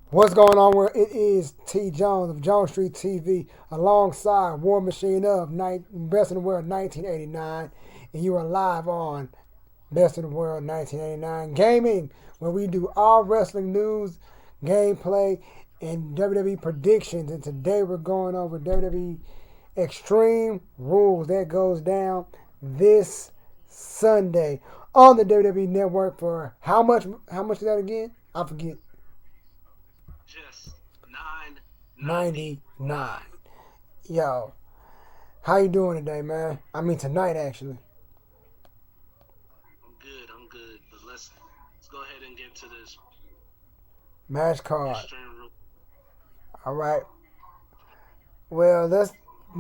What's going on? Where it is T Jones of Jones Street TV alongside War Machine of Best in the World 1989, and you are live on Best in the World 1989 Gaming, where we do all wrestling news, gameplay, and WWE predictions. And today we're going over WWE Extreme Rules that goes down this Sunday on the WWE Network for how much? How much is that again? I forget. Just 9.99. 99. Yo, how you doing today, man? I mean tonight actually. I'm good. I'm good. But let's go ahead and get to this Match card. extreme rule. All right. Well, let's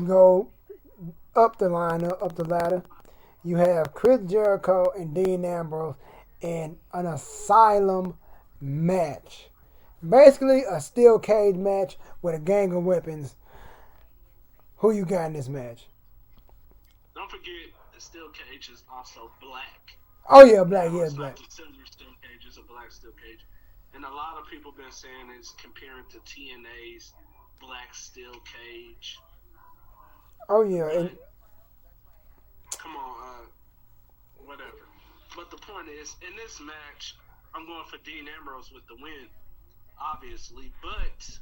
go up the lineup, up the ladder. You have Chris Jericho and Dean Ambrose in an asylum match. Basically, a steel cage match with a gang of weapons. Who you got in this match? Don't forget the steel cage is also black. Oh yeah, black. Now Yeah, it's not black. the silver steel cage; it's a black steel cage. And a lot of people been saying it's comparing to TNA's black steel cage. Oh yeah, and But come on, whatever. But the point is, in this match, I'm going for Dean Ambrose with the win, obviously. But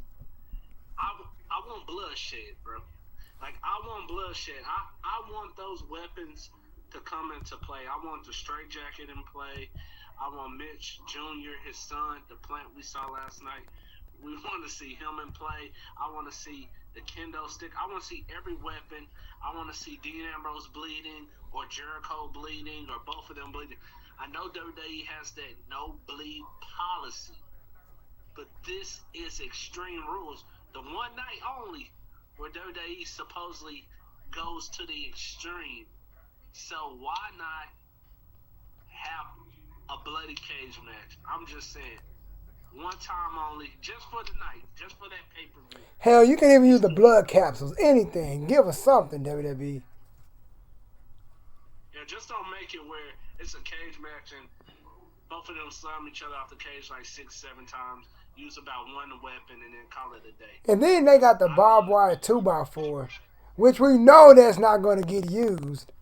I want bloodshed, bro. Like I want bloodshed. I want those weapons to come into play. I want the straight jacket in play. I want Mitch Jr., his son, the plant we saw last night. We want to see him in play. I want to see the kendo stick. I want to see every weapon. I want to see Dean Ambrose bleeding or Jericho bleeding or both of them bleeding. I know WWE has that no bleed policy, but this is Extreme Rules. The one night only where WWE supposedly goes to the extreme. So why not have a bloody cage match? I'm just saying. One time only, just for the night, just for that pay per view. hell, you can even use It's the blood capsules. Anything. Give us something, WWE. yeah, just don't make it where it's a cage match and both of them slam each other off the cage like 6, 7 times. Use about one weapon and then call it a day. And then they got the I barbed love wire 2x4, which we know that's not going to get used.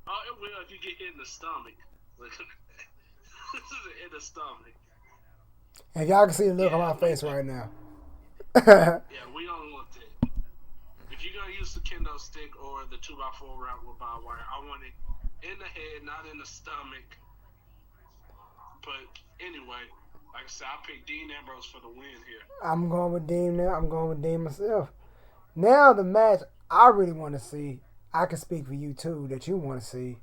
Oh, it will if you get hit in the stomach. In the stomach. And y'all can see the look on Yeah, my face we, right now. yeah, we don't want that. If you're gonna use the kendo stick or the 2x4 route with barbed wire, I want it in the head, not in the stomach. But anyway, like I said, I picked Dean Ambrose for the win here. I'm going with Dean now. I'm going with Dean myself. Now the match I really want to see, I can speak for you too, that you want to see.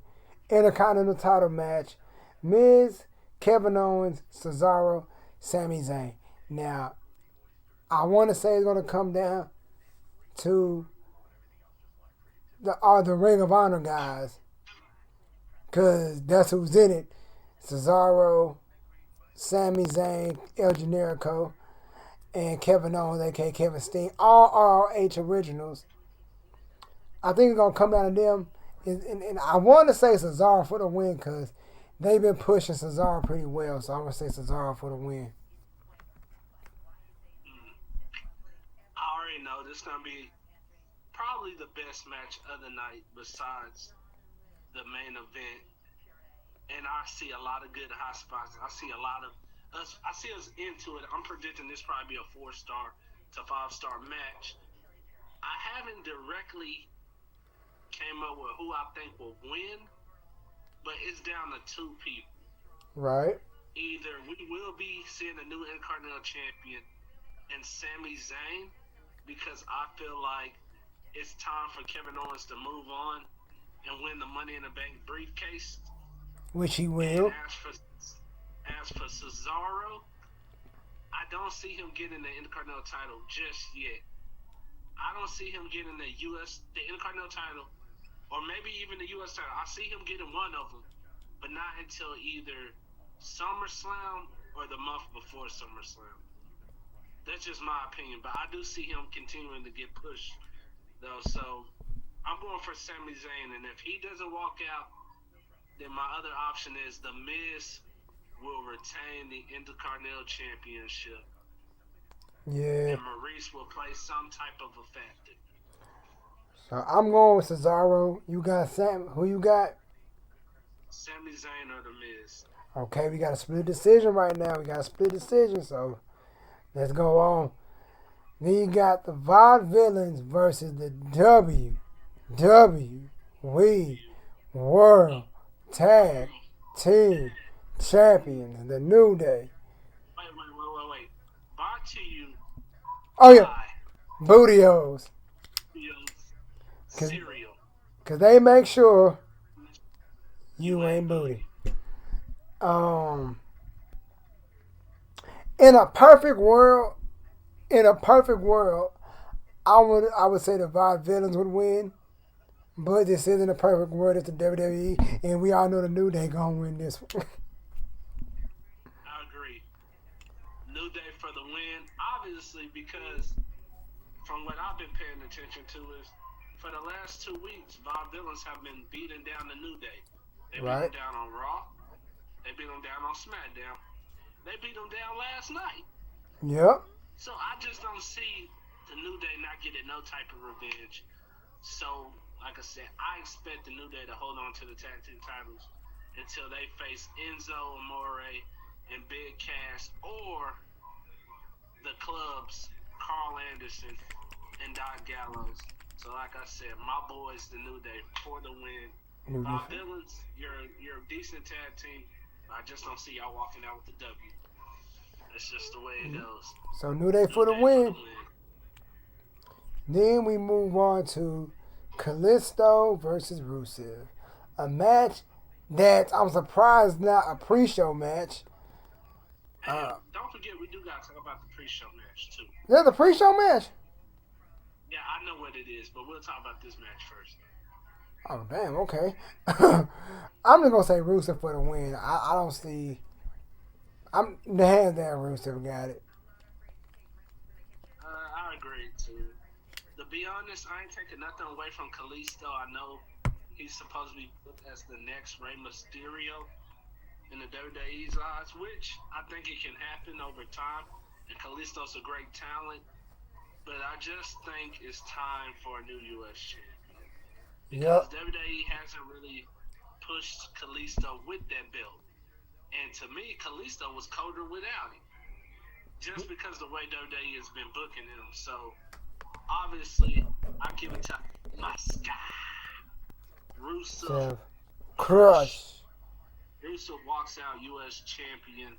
Intercontinental title match. Miz, Kevin Owens, Cesaro, Sami Zayn. Now, I want to say it's going to come down to the Ring of Honor guys, because that's who's in it. Cesaro, Sami Zayn, El Generico, and Kevin Owens, aka Kevin Steen, all ROH originals. I think it's gonna come down to them, and I want to say Cesaro for the win because they've been pushing Cesaro pretty well. So I'm gonna say Cesaro for the win. Mm. I already know this is gonna be probably the best match of the night besides the main event. And I see a lot of good high spots. I see a lot of us. I see us into it. I'm predicting this probably be a 4 star to 5 star match. I haven't directly came up with who I think will win, but it's down to two people. Right? Either we will be seeing a new Intercontinental Champion in Sami Zayn, because I feel like it's time for Kevin Owens to move on and win the Money in the Bank briefcase. Which he And will. as for Cesaro, I don't see him getting the Intercontinental title just yet. I don't see him getting the Intercontinental title, or maybe even the U.S. title. I see him getting one of them, but not until either SummerSlam or the month before SummerSlam. That's just my opinion, but I do see him continuing to get pushed, though. So I'm going for Sami Zayn, and if he doesn't walk out, then my other option is The Miz will retain the Intercontinental Championship. Yeah. and Maurice will play some type of a factor. So I'm going with Cesaro. You got Sam. Who you got? Sami Zayn or The Miz. Okay, we got a split decision right now. We got a split decision. So let's go on. Then you got the Vaudevillains versus the WWE World Tag Team Champions, the New Day. Wait. Brought to you Oh yeah, by Bootios. Cereal. Cause they make sure you ain't booty. Um, in a perfect world, I would say the Vaudevillains would win. But this isn't a perfect world. It's the WWE, and we all know the New Day gonna win this one. I agree. New Day for the win. Obviously, because from what I've been paying attention to is for the last 2 weeks, Vaudevillains have been beating down the New Day. They beat them down on Raw. They beat them down on SmackDown. They beat them down last night. Yep. So I just don't see the New Day not getting no type of revenge. So, like I said, I expect the New Day to hold on to the tag team titles until they face Enzo Amore and Big Cass, or the clubs, Carl Anderson and Doc Gallows. So, like I said, my boys, the New Day, for the win. Vaudevillains, you're a decent tag team. I just don't see y'all walking out with the W. That's just the way it goes. So New Day for the win. Then we move on to Kalisto versus Rusev. A match that I'm surprised not a pre-show match. Don't forget, we do got to talk about the pre-show match, too. There's a pre-show match? Yeah, I know what it is, but we'll talk about this match first. Oh, damn, okay. I'm just going to say Rusev for the win. I don't see... the hands down Rusev got it. I agree, too. To be honest, I ain't taking nothing away from Kalisto. I know he's supposed to be booked as the next Rey Mysterio in the WWE's eyes, which I think it can happen over time. And Kalisto's a great talent, but I just think it's time for a new U.S. champion. Because WWE hasn't really pushed Kalisto with that belt. And to me, Kalisto was colder without him. Just because the way WWE has been booking him. So, obviously, I give it to my guy. Rusev. Crush. Rusev walks out U.S. champion.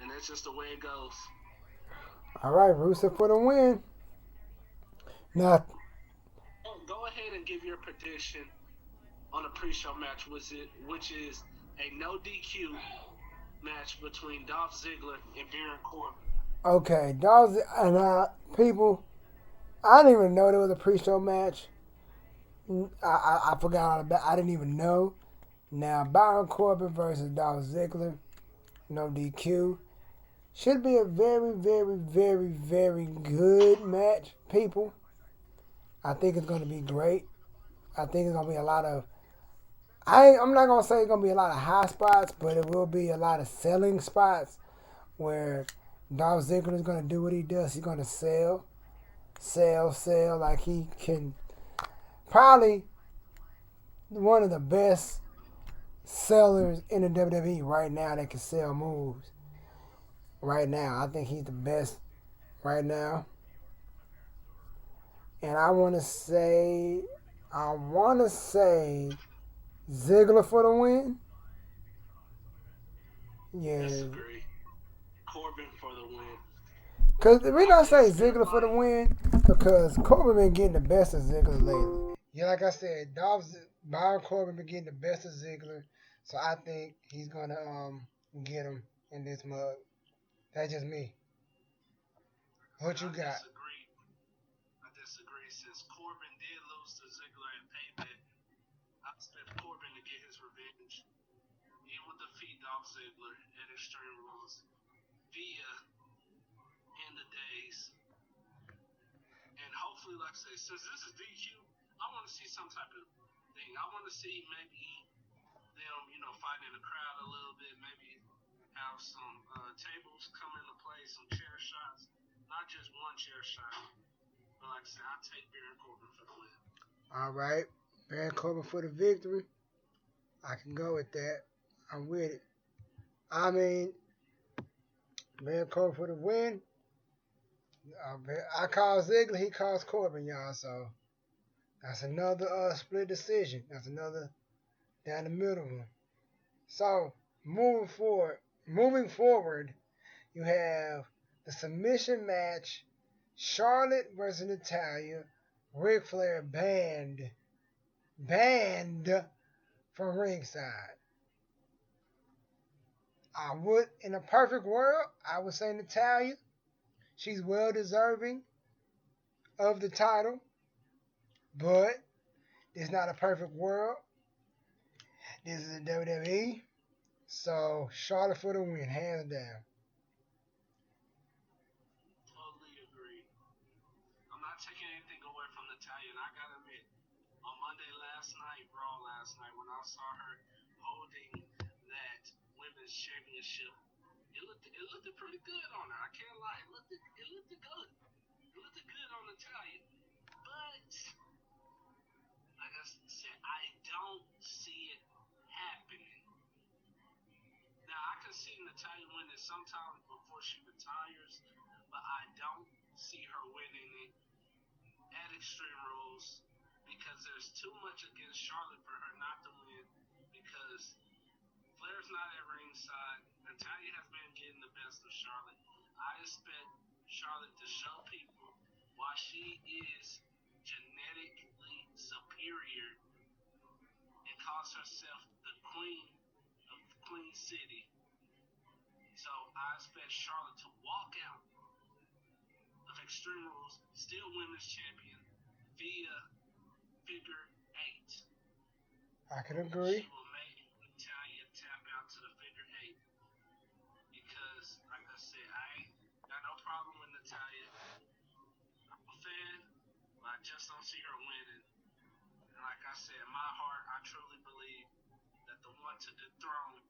And that's just the way it goes. All right, Rusev for the win. Now, go ahead and give your prediction on a pre-show match, which is a no DQ match between Dolph Ziggler and Baron Corbin. Okay, people, I didn't even know there was a pre-show match. I forgot all about. I didn't even know. Now, Baron Corbin versus Dolph Ziggler, no DQ. Should be a very, very, very, very good match, people. I think it's going to be great. I think it's going to be a lot of... I'm not going to say it's going to be a lot of high spots, but it will be a lot of selling spots where Dolph Ziggler is going to do what he does. He's going to sell like he can. Probably one of the best sellers in the WWE right now that can sell moves. Right now, I think he's the best right now. And I want to say Ziggler for the win. Yeah. Disagree. Corbin for the win. Because the reason I say Ziggler for the win, because Corbin been getting the best of Ziggler lately. Yeah, like I said, Baron Corbin been getting the best of Ziggler, so I think he's gonna get him in this mug. That's just me. What you got? I disagree. Since Corbin did lose to Ziggler at Payback, I expect Corbin to get his revenge. He will defeat Dolph Ziggler at Extreme Rules via End of Days. And hopefully, like I say, since this is DQ, I want to see some type of thing. I want to see maybe them, fight in the crowd a little bit, maybe have some tables come into play, some one chair shot. But like I said, I'll take Baron Corbin for the win. All right. Baron Corbin for the victory. I can go with that. I'm with it. I mean, Baron Corbin for the win. I call Ziggler, he calls Corbin, y'all. So that's another split decision. That's another down the middle one. So moving forward, you have the submission match: Charlotte versus Natalya. Ric Flair banned from ringside. I would, in a perfect world, I would say Natalya. She's well deserving of the title, but it's not a perfect world. This is a WWE, so Charlotte for the win, hands down. Totally agree. I'm not taking anything away from Natalya, and I gotta admit, on Monday last night, Raw last night, when I saw her holding that women's championship, it looked pretty good on her. I can't lie, it looked good. It looked good on Natalya, but like I said, I don't see it happening. Now I can see Natalya winning sometime before she retires, but I don't see her winning it at Extreme Rules because there's too much against Charlotte for her not to win. Because Flair's not at ringside. Natalya has been getting the best of Charlotte. I expect Charlotte to show people why she is genetically superior and calls herself the Queen of Queen City. So I expect Charlotte to walk out of Extreme Rules, still women's champion, via figure 8. I can agree. She will make Natalya tap out to the figure 8 because, like I said, I ain't got no problem with Natalya. I'm a fan, but I just don't see her winning. And like I said, in my heart, I truly believe that the one to dethrone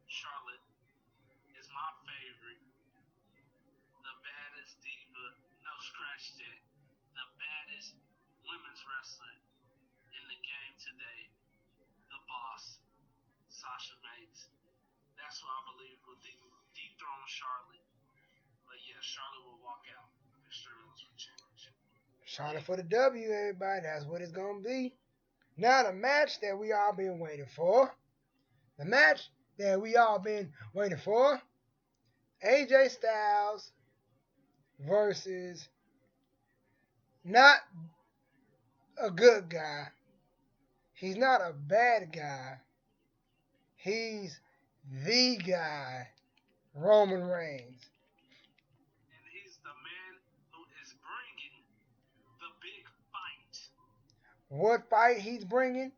Charlotte is my favorite, the baddest diva, no scratch that, the baddest women's wrestler in the game today, the boss, Sasha Banks. That's what I believe will dethrone Charlotte. But yeah, Charlotte will walk out of Extreme Rules for championship. Charlotte for the W, everybody. That's what it's going to be. Now the match that we all been waiting for. The match that we all been waiting for. AJ Styles versus not a good guy. He's not a bad guy. He's the guy, Roman Reigns. And he's the man who is bringing the big fight. What fight he's bringing?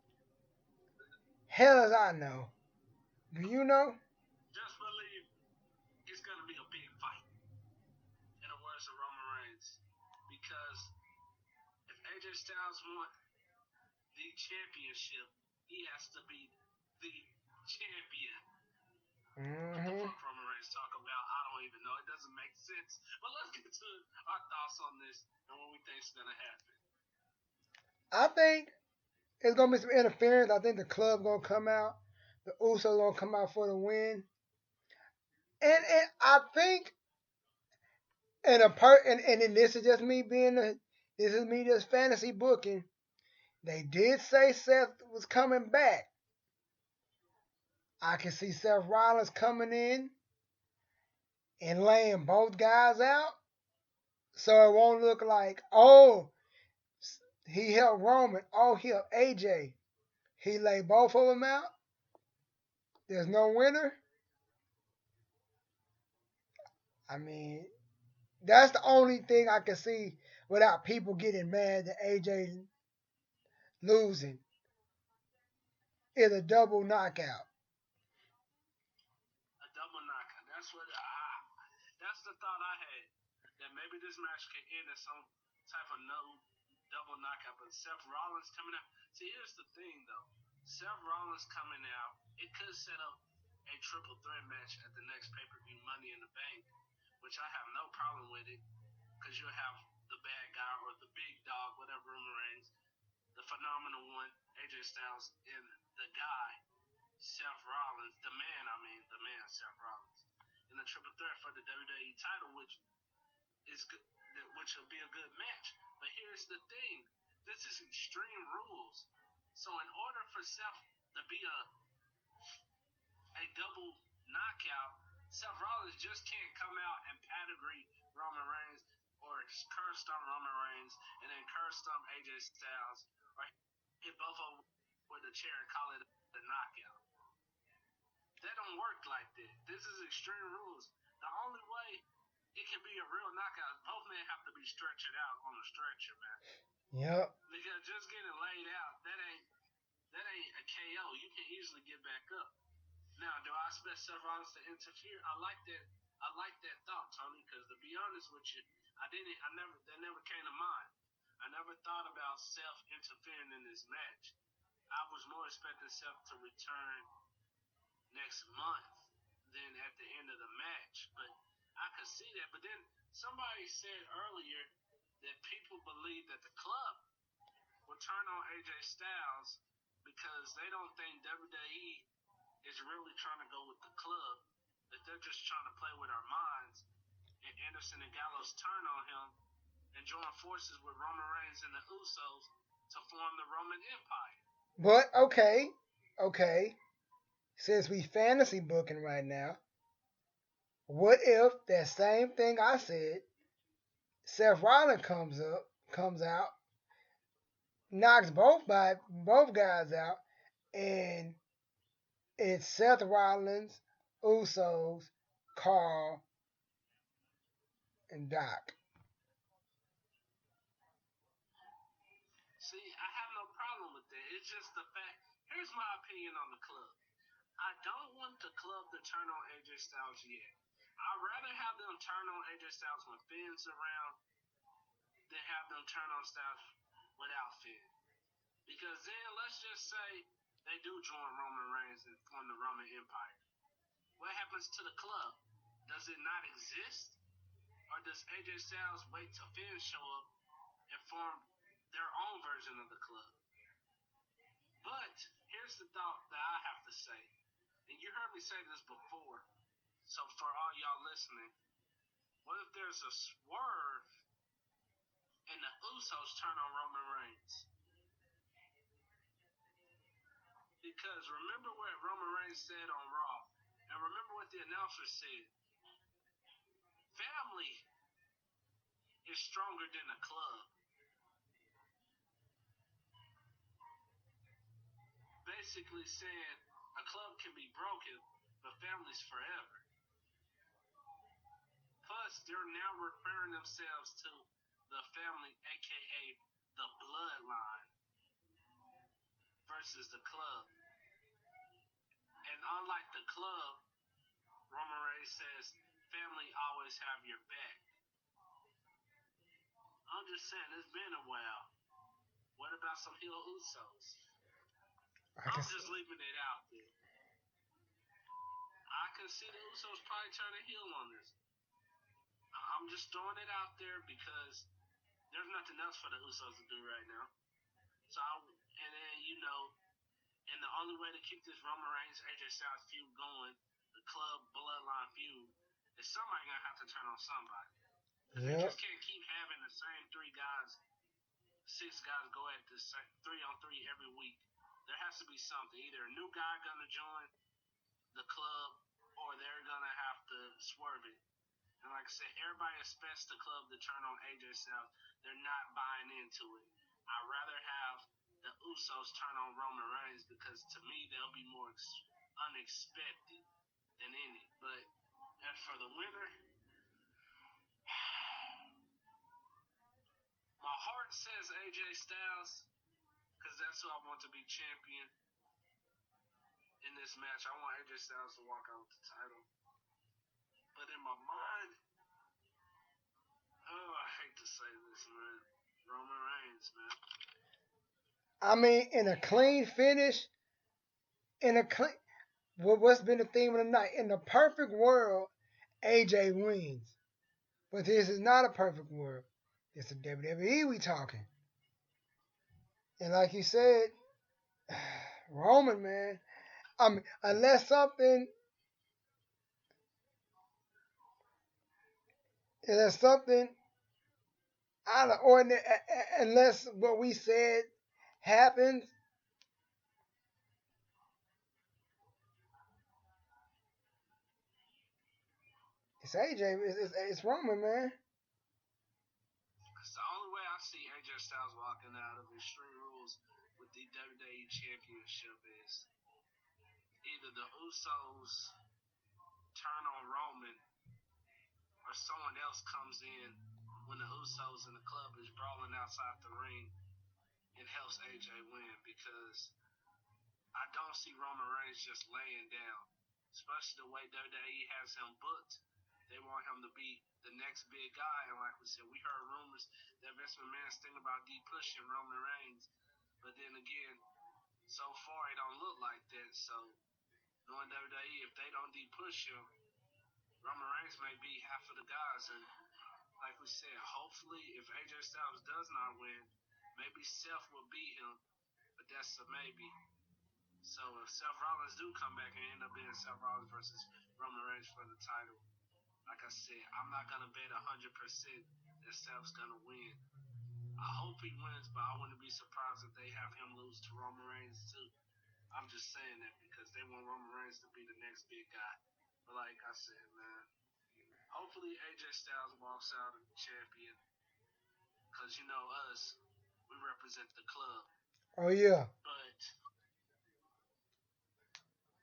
Hell as I know. Do you know? Just believe it's going to be a big fight, in the words of Roman Reigns. Because if AJ Styles wants the championship, he has to be the champion. What the fuck Roman Reigns talk about? I don't even know. It doesn't make sense. But let's get to our thoughts on this and what we think is going to happen. I think it's going to be some interference. I think the club's going to come out. The Usos going to come out for the win. And I think, and this is just me this is me just fantasy booking. They did say Seth was coming back. I can see Seth Rollins coming in and laying both guys out. So it won't look like, oh, he helped Roman. Oh, he helped AJ. He laid both of them out. There's no winner. I mean, that's the only thing I can see without people getting mad that AJ losing is a double knockout. A double knockout. That's the thought I had. That maybe this match could end in some type of no double knockout. But Seth Rollins coming out. See, here's the thing though. Seth Rollins coming out, it could set up a triple threat match at the next pay-per-view Money in the Bank, which I have no problem with it. because you'll have the bad guy or the big dog, whatever Roman Reigns, the phenomenal one, AJ Styles, and the guy, Seth Rollins, the man, Seth Rollins, in the triple threat for the WWE title, which will be a good match. But here's the thing: this is Extreme Rules, so in order for Seth to be a double knockout, Seth Rollins just can't come out and pedigree Roman Reigns or curse stomp Roman Reigns and then curse stomp AJ Styles or hit both of them with a chair and call it a knockout. That don't work like that. This is Extreme Rules. The only way it can be a real knockout, both men have to be stretched out on the stretcher, man. Yep. Because just getting laid out, that ain't a KO. You can easily get back up. Now, do I expect Seth Rollins to interfere? I like that thought, Tony. Because to be honest with you, that never came to mind. I never thought about Seth interfering in this match. I was more expecting Seth to return next month than at the end of the match. But I could see that. But then somebody said earlier that people believe that the club will turn on AJ Styles because they don't think WWE is really trying to go with the club, that they're just trying to play with our minds, and Anderson and Gallows turn on him and join forces with Roman Reigns and the Usos to form the Roman Empire. But, okay, since we fantasy booking right now, what if that same thing I said, Seth Rollins comes out, knocks both guys out, and it's Seth Rollins, Usos, Carl, and Doc. See, I have no problem with that. It's just the fact. Here's my opinion on the club. I don't want the club to turn on AJ Styles yet. I'd rather have them turn on AJ Styles when Finn's around than have them turn on Styles without Finn. Because then, let's just say they do join Roman Reigns and form the Roman Empire. What happens to the club? Does it not exist? Or does AJ Styles wait till Finn show up and form their own version of the club? But here's the thought that I have to say. And you heard me say this before. So for all y'all listening, what if there's a swerve and the Usos turn on Roman Reigns? Because remember what Roman Reigns said on Raw, and remember what the announcer said. Family is stronger than a club. Basically saying a club can be broken, but family's forever. Plus, they're now referring themselves to the family, aka the bloodline, versus the club. And unlike the club, Roman Reigns says, family always have your back. I'm just saying, it's been a while. What about some heel Usos? I'm just leaving it out there. I can see the Usos probably turning heel on this. I'm just throwing it out there because there's nothing else for the Usos to do right now. And the only way to keep this Roman Reigns AJ Styles feud going, the club bloodline feud, is somebody gonna have to turn on somebody. They just can't keep having the same 6 guys go at the same 3-on-3 every week. There has to be something. Either a new guy gonna join the club, or they're gonna have to swerve it. And like I said, everybody expects the club to turn on AJ Styles. They're not buying into it. I'd rather have the Usos turn on Roman Reigns because to me they'll be more unexpected than any. But as for the winner, my heart says AJ Styles because that's who I want to be champion in this match. I want AJ Styles to walk out with the title. But in my mind, I hate to say this, man, Roman Reigns, man. I mean, in a clean finish, what's been the theme of the night? In the perfect world, AJ wins. But this is not a perfect world. It's a WWE we talking. And like you said, Roman, man. I mean, unless something out of ordinary, unless what we said happens, it's AJ. It's Roman, man. It's the only way I see AJ Styles walking out of Extreme Rules with the WWE Championship is either the Usos turn on Roman or someone else comes in when the Usos and the club is brawling outside the ring and helps AJ win, because I don't see Roman Reigns just laying down, especially the way WWE has him booked. They want him to be the next big guy, and like we said, we heard rumors that Vince McMahon's thinking about pushing Roman Reigns, but then again, so far it don't look like that. So knowing WWE, if they don't push him, Roman Reigns may be half of the guys. And like we said, hopefully if AJ Styles does not win, maybe Seth will beat him, but that's a maybe. So if Seth Rollins do come back and end up being Seth Rollins versus Roman Reigns for the title, like I said, I'm not gonna bet 100% that Seth's gonna win. I hope he wins, but I wouldn't be surprised if they have him lose to Roman Reigns too. I'm just saying that because they want Roman Reigns to be the next big guy. But like I said, man, hopefully AJ Styles walks out as champion, because you know us, we represent the club. Oh yeah. But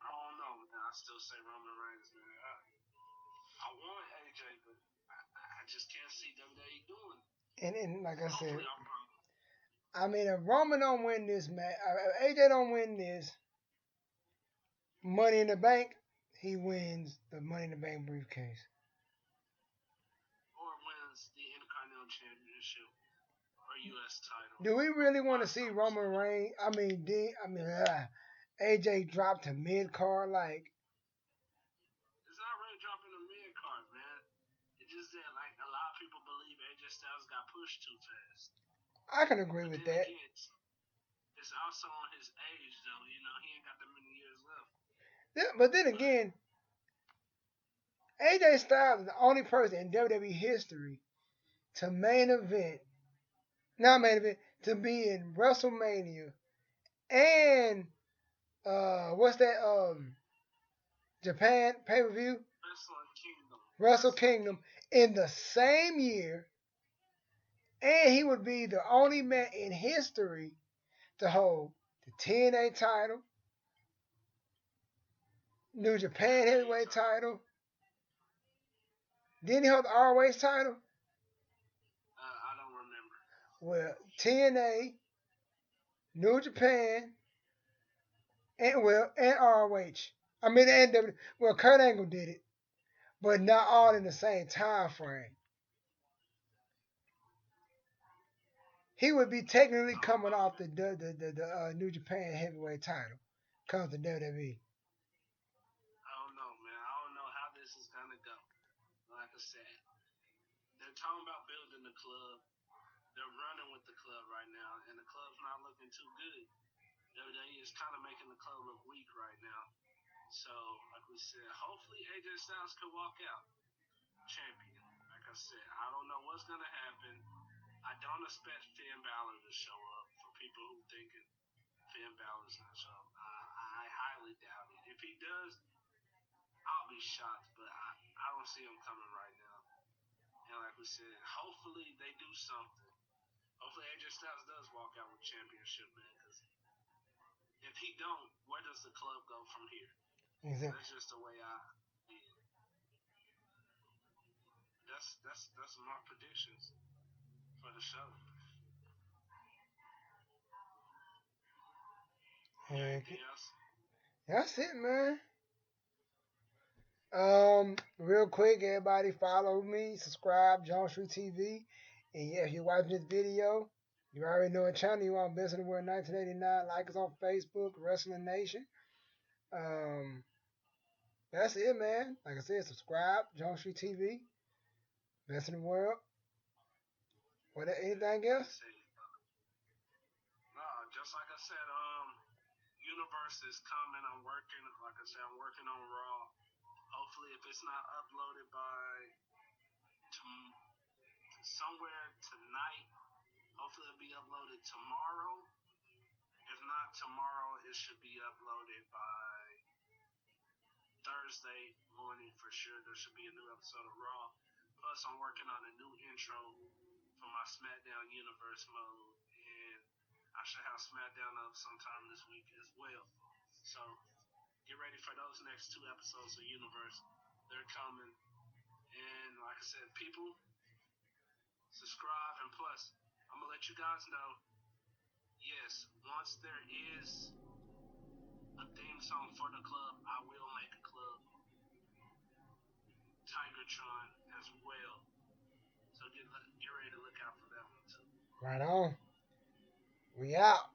I don't know, man. I still say Roman Reigns, man. I want AJ, but I just can't see WWE doing it. And like I said, Hopefully I'm wrong. I mean, if Roman don't win this match, if AJ don't win this Money in the Bank, he wins the Money in the Bank briefcase. Or wins the Intercontinental Championship or U.S. title. Do we really want to see Roman Reigns? AJ drop to mid card like? It's not really dropping the mid card, man. It's just that like a lot of people believe AJ Styles got pushed too fast. I can agree with that. Again, it's also on his age, though. You know, he ain't got that many years left. Yeah, but then again, AJ Styles is the only person in WWE history to to be in WrestleMania and what's that Japan pay-per-view Wrestle Kingdom in the same year, and he would be the only man in history to hold the TNA title, New Japan Heavyweight title. Didn't he hold the ROH title? I don't remember. Well, TNA, New Japan, and ROH. I mean, and Kurt Angle did it, but not all in the same time frame. He would be technically coming off the New Japan Heavyweight title, comes to WWE. I don't know, man. I don't know how this is gonna go. Like I said, they're talking about building the club. They're running with the club right now, and the club's not looking too good. WWE is kind of making the club look weak right now. So, like we said, hopefully AJ Styles could walk out champion. Like I said, I don't know what's gonna happen. I don't expect Finn Balor to show up. For people who thinking Finn Balor's gonna show up, I highly doubt it. If he does, I'll be shocked, but I don't see him coming right now. And like we said, hopefully they do something. Hopefully AJ Styles does walk out with championship, man. Because if he don't, where does the club go from here? Exactly. That's just the way I see it. That's my predictions for the show. Anything else? That's it, man. Real quick, everybody follow me, subscribe, John Street TV. And yeah, if you're watching this video, you already know the channel. You want Best in the World 1989. Like us on Facebook, Wrestling Nation. That's it, man. Like I said, subscribe, John Street TV. Best in the world. What? Anything else? No, just like I said, Universe is coming. I'm working. Like I said, I'm working on Raw. Hopefully, if it's not uploaded by somewhere tonight, hopefully it'll be uploaded tomorrow. If not tomorrow, it should be uploaded by Thursday morning for sure. There should be a new episode of Raw. Plus, I'm working on a new intro for my SmackDown Universe mode, and I should have SmackDown up sometime this week as well. So get ready for those next 2 episodes of Universe. They're coming. And like I said, people, subscribe. And plus, I'm going to let you guys know, yes, once there is a theme song for the club, I will make a club. Tigertron as well. So get ready to look out for that one too. Right on. We out.